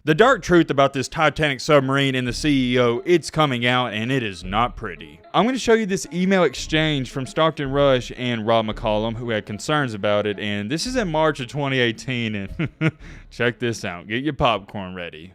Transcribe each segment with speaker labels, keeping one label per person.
Speaker 1: The dark truth about this Titanic submarine and the CEO, it's coming out and it is not pretty. I'm going to show you this email exchange from Stockton Rush and Rob McCollum, who had concerns about it, and this is in March of 2018, and check this out. Get your popcorn ready.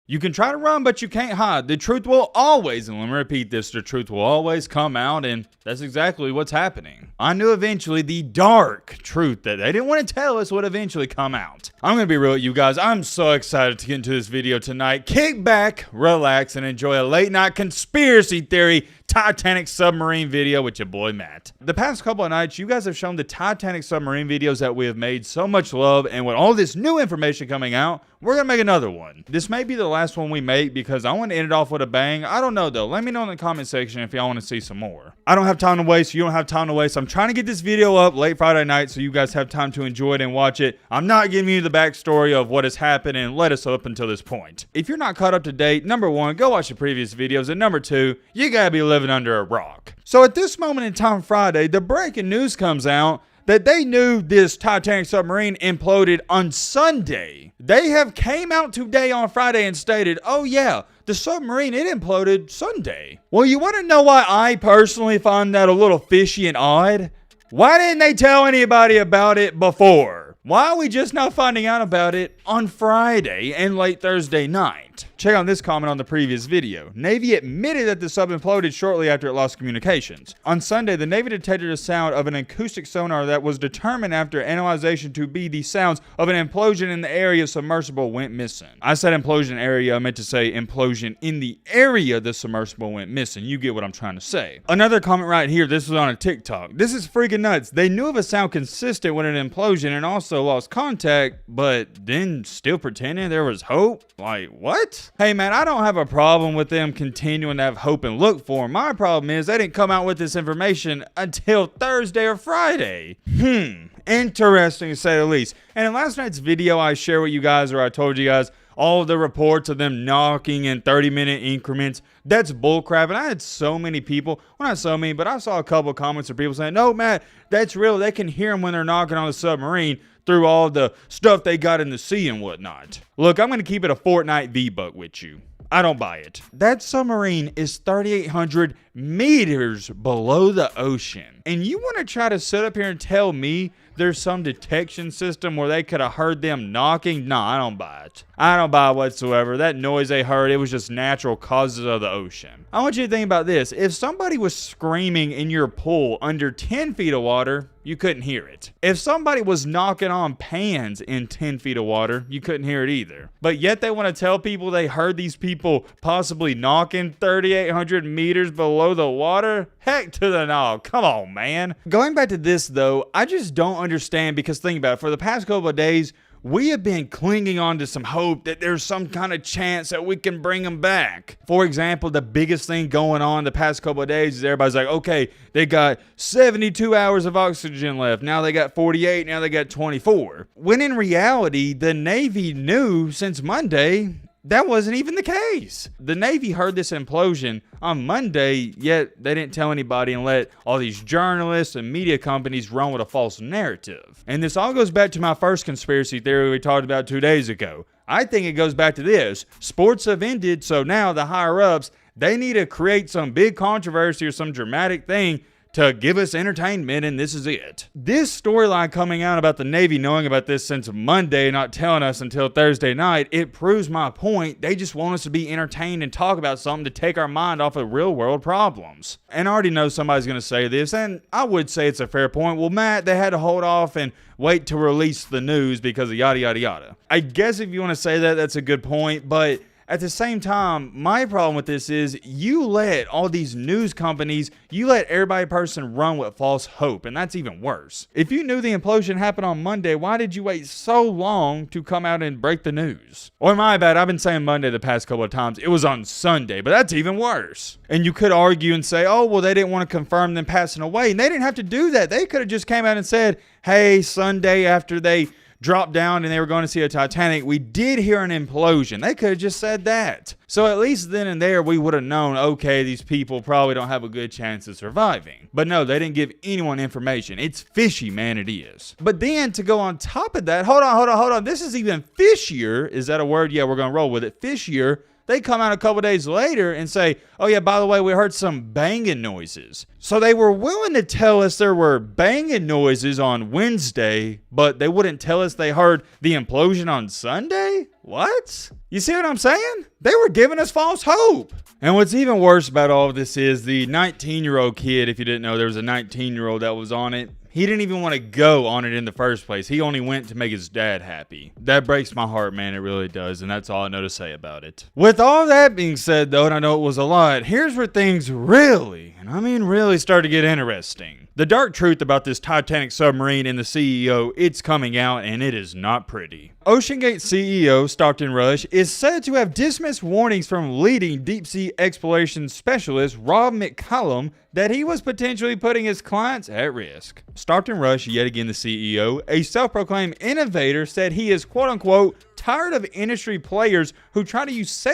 Speaker 1: You can try to run, but you can't hide. The truth will always, and let me repeat this, the truth will always come out, and that's exactly what's happening. I knew eventually the dark truth that they didn't want to tell us would eventually come out. I'm going to be real with you guys. I'm so excited to get into this video tonight. Kick back, relax, and enjoy a late night conspiracy theory Titanic submarine video with your boy Matt. The past couple of nights, you guys have shown the Titanic submarine videos that we have made so much love, and with all this new information coming out, we're gonna make another one. This may be the last one we make because I want to end it off with a bang. I don't know though. Let me know in the comment section if y'all want to see some more. I don't have time to waste. You don't have time to waste. I'm trying to get this video up late Friday night so you guys have time to enjoy it and watch it. I'm not giving you the backstory of what has happened and led us up until this point. If you're not caught up to date, number one, go watch the previous videos, and number two, you gotta be living under a rock. So at this moment in time Friday, the breaking news comes out that they knew this Titanic submarine imploded on Sunday. They have came out today on Friday and stated, oh yeah, the submarine, it imploded Sunday. Well, you want to know why I personally find that a little fishy and odd? Why didn't they tell anybody about it before? Why are we just now finding out about it on Friday and late Thursday night? Check out this comment on the previous video. Navy admitted that the sub imploded shortly after it lost communications. On Sunday, the Navy detected a sound of an acoustic sonar that was determined after analyzation to be the sounds of an implosion in the area submersible went missing. I said implosion area, I meant to say implosion in the area the submersible went missing. You get what I'm trying to say. Another comment right here, this was on a TikTok. This is freaking nuts. They knew of a sound consistent with an implosion and also lost contact, but then still pretending there was hope? Like, what? Hey man, I don't have a problem with them continuing to have hope and look for them. My problem is they didn't come out with this information until Thursday or Friday. Interesting to say the least. And in last night's video I shared with you guys, or I told you guys, all of the reports of them knocking in 30-minute increments, that's bullcrap. And I had so many people, well not so many, but I saw a couple of comments of people saying, no Matt, that's real. They can hear them when they're knocking on the submarine through all the stuff they got in the sea and whatnot. Look, I'm going to keep it a Fortnite V-Buck with you. I don't buy it. That submarine is 3,800 meters below the ocean. And you want to try to sit up here and tell me there's some detection system where they could have heard them knocking? No, I don't buy it. I don't buy it whatsoever. That noise they heard, it was just natural causes of the ocean. I want you to think about this. If somebody was screaming in your pool under 10 feet of water, you couldn't hear it. If somebody was knocking on pans in 10 feet of water, you couldn't hear it either. But yet they want to tell people they heard these people possibly knocking 3,800 meters below the water? Heck to the no. Come on, man. Going back to this though, I just don't understand, because think about it. For the past couple of days, we have been clinging on to some hope that there's some kind of chance that we can bring them back. For example, the biggest thing going on the past couple of days is everybody's like, okay, they got 72 hours of oxygen left. Now they got 48. Now they got 24. When in reality, the Navy knew since Monday that wasn't even the case. The Navy heard this implosion on Monday, yet they didn't tell anybody and let all these journalists and media companies run with a false narrative. And this all goes back to my first conspiracy theory we talked about 2 days ago. I think it goes back to this. Sports have ended, so now the higher-ups, they need to create some big controversy or some dramatic thing to give us entertainment, and this is it. This storyline coming out about the Navy knowing about this since Monday, not telling us until Thursday night, it proves my point. They just want us to be entertained and talk about something to take our mind off of real world problems. And I already know somebody's going to say this, and I would say it's a fair point. Well, Matt, they had to hold off and wait to release the news because of yada, yada, yada. I guess if you want to say that, that's a good point, but at the same time, my problem with this is you let all these news companies, you let everybody person run with false hope, and that's even worse. If you knew the implosion happened on Monday, why did you wait so long to come out and break the news? Or my bad, I've been saying Monday the past couple of times. It was on Sunday, but that's even worse. And you could argue and say, oh, well, they didn't want to confirm them passing away, and they didn't have to do that. They could have just came out and said, hey, Sunday after they dropped down and they were going to see a Titanic, we did hear an implosion. They could have just said that. So at least then and there we would have known, okay, these people probably don't have a good chance of surviving. But no, they didn't give anyone information. It's fishy, man, it is. But then to go on top of that, hold on. This is even fishier. Is that a word? Yeah, we're going to roll with it. Fishier. They come out a couple days later and say, oh yeah, by the way, we heard some banging noises. So they were willing to tell us there were banging noises on Wednesday, but they wouldn't tell us they heard the implosion on Sunday? What? You see what I'm saying? They were giving us false hope. And what's even worse about all of this is the 19-year-old kid, if you didn't know, there was a 19-year-old that was on it. He didn't even want to go on it in the first place. He only went to make his dad happy. That breaks my heart, man. It really does. And that's all I know to say about it. With all that being said, though, and I know it was a lot, here's where things really, and I mean really, start to get interesting. The dark truth about this Titanic submarine and the CEO, it's coming out, and it is not pretty. OceanGate CEO Stockton Rush is said to have dismissed warnings from leading deep-sea exploration specialist Rob McCallum that he was potentially putting his clients at risk. Stockton Rush, yet again the CEO, a self-proclaimed innovator, said he is quote-unquote tired of industry players who try to use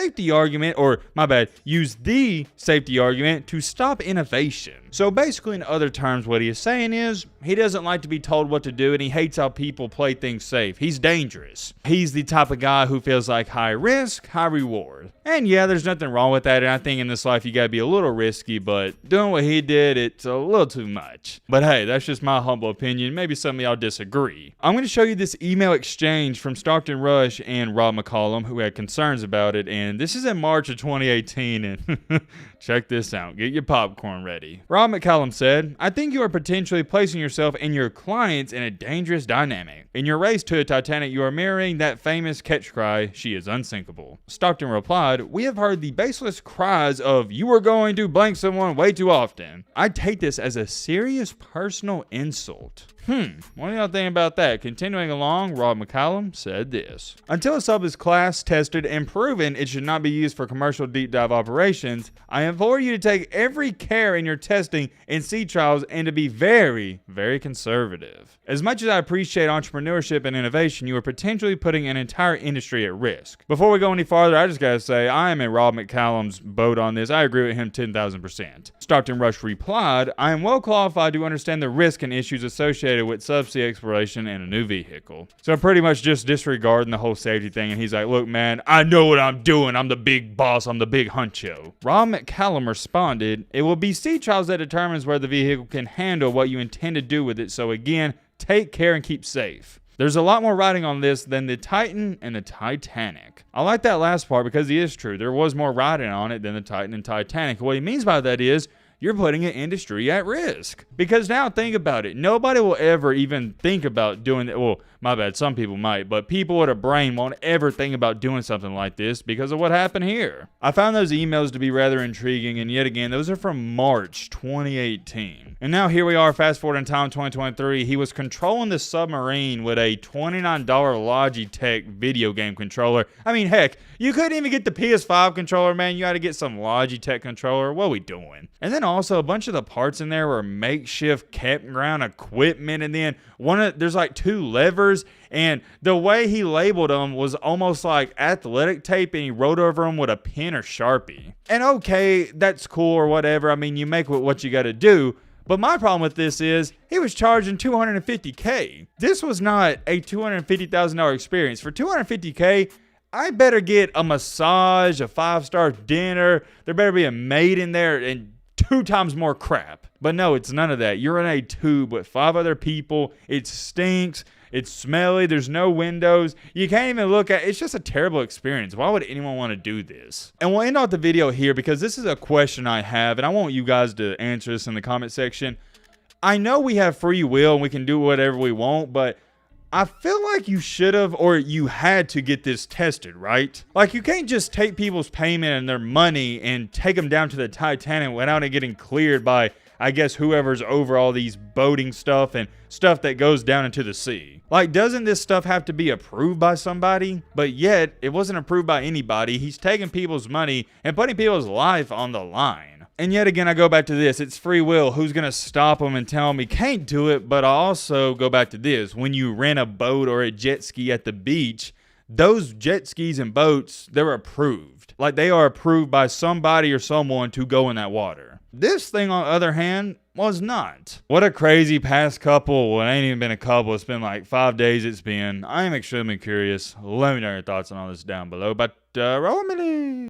Speaker 1: use the safety argument to stop innovation. So basically, in other terms, what he is saying is he doesn't like to be told what to do, and he hates how people play things safe. He's dangerous. He's the type of guy who feels like high risk, high reward. And yeah, there's nothing wrong with that, and I think in this life you gotta be a little risky, but doing what he did, it's a little too much. But hey, that's just my humble opinion. Maybe some of y'all disagree. I'm gonna show you this email exchange from Stockton Rush and Rob McCallum, who had concerns about it, and this is in March of 2018, and check this out. Get your popcorn ready. Rob McCallum said, I think you are potentially placing yourself and your clients in a dangerous dynamic. In your race to a Titanic, you are mirroring that famous catch cry, she is unsinkable. Stockton replied, we have heard the baseless cries of, you are going to blank someone way too often. I take this as a serious personal insult. What do y'all think about that? Continuing along, Rob McCallum said this. Until a sub is class tested and proven it should not be used for commercial deep dive operations, I implore you to take every care in your testing and sea trials and to be very, very conservative. As much as I appreciate entrepreneurship and innovation, you are potentially putting an entire industry at risk. Before we go any farther, I just gotta say, I am in Rob McCallum's boat on this. I agree with him 10,000%. Stockton Rush replied, I am well qualified to understand the risk and issues associated with subsea exploration and a new vehicle. So pretty much just disregarding the whole safety thing, and he's like, look man, I know what I'm doing. I'm the big boss. I'm the big huncho. Rob McCallum responded, it will be sea trials that determines whether the vehicle can handle what you intend to do with it. So again, take care and keep safe. There's a lot more writing on this than the Titan and the Titanic. I like that last part because it is true. There was more writing on it than the Titan and Titanic. What he means by that is you're putting an industry at risk. Because now think about it. Nobody will ever even think about doing it. Well, my bad. Some people might. But people with a brain won't ever think about doing something like this because of what happened here. I found those emails to be rather intriguing. And yet again, those are from March 2018. And now here we are, fast forward in time, 2023. He was controlling the submarine with a $29 Logitech video game controller. I mean, heck, you couldn't even get the PS5 controller, man. You had to get some Logitech controller. What are we doing? And then also a bunch of the parts in there were makeshift campground equipment, and then there's like 2 levers, and the way he labeled them was almost like athletic tape, and he wrote over them with a pen or Sharpie. And okay, that's cool or whatever. I mean, you make what you got to do. But my problem with this is he was charging $250K. This was not a $250,000 experience. For $250K, I better get a massage, a 5-star dinner. There better be a maid in there and 2 times more crap. But no, it's none of that. You're in a tube with 5 other people. It stinks. It's smelly. There's no windows. You can't even look at it. It's just a terrible experience. Why would anyone want to do this? And we'll end off the video here because this is a question I have, and I want you guys to answer this in the comment section. I know we have free will and we can do whatever we want, but I feel like you should have, or you had to get this tested, right? Like, you can't just take people's payment and their money and take them down to the Titanic without it getting cleared by, I guess, whoever's over all these boating stuff and stuff that goes down into the sea. Like, doesn't this stuff have to be approved by somebody? But yet, it wasn't approved by anybody. He's taking people's money and putting people's life on the line. And yet again, I go back to this. It's free will. Who's going to stop them and tell them he can't do it? But I also go back to this. When you rent a boat or a jet ski at the beach, those jet skis and boats, they're approved. Like they are approved by somebody or someone to go in that water. This thing, on the other hand, was not. What a crazy past couple. Well, it ain't even been a couple. It's been like 5 days it's been. I am extremely curious. Let me know your thoughts on all this down below. But roll me.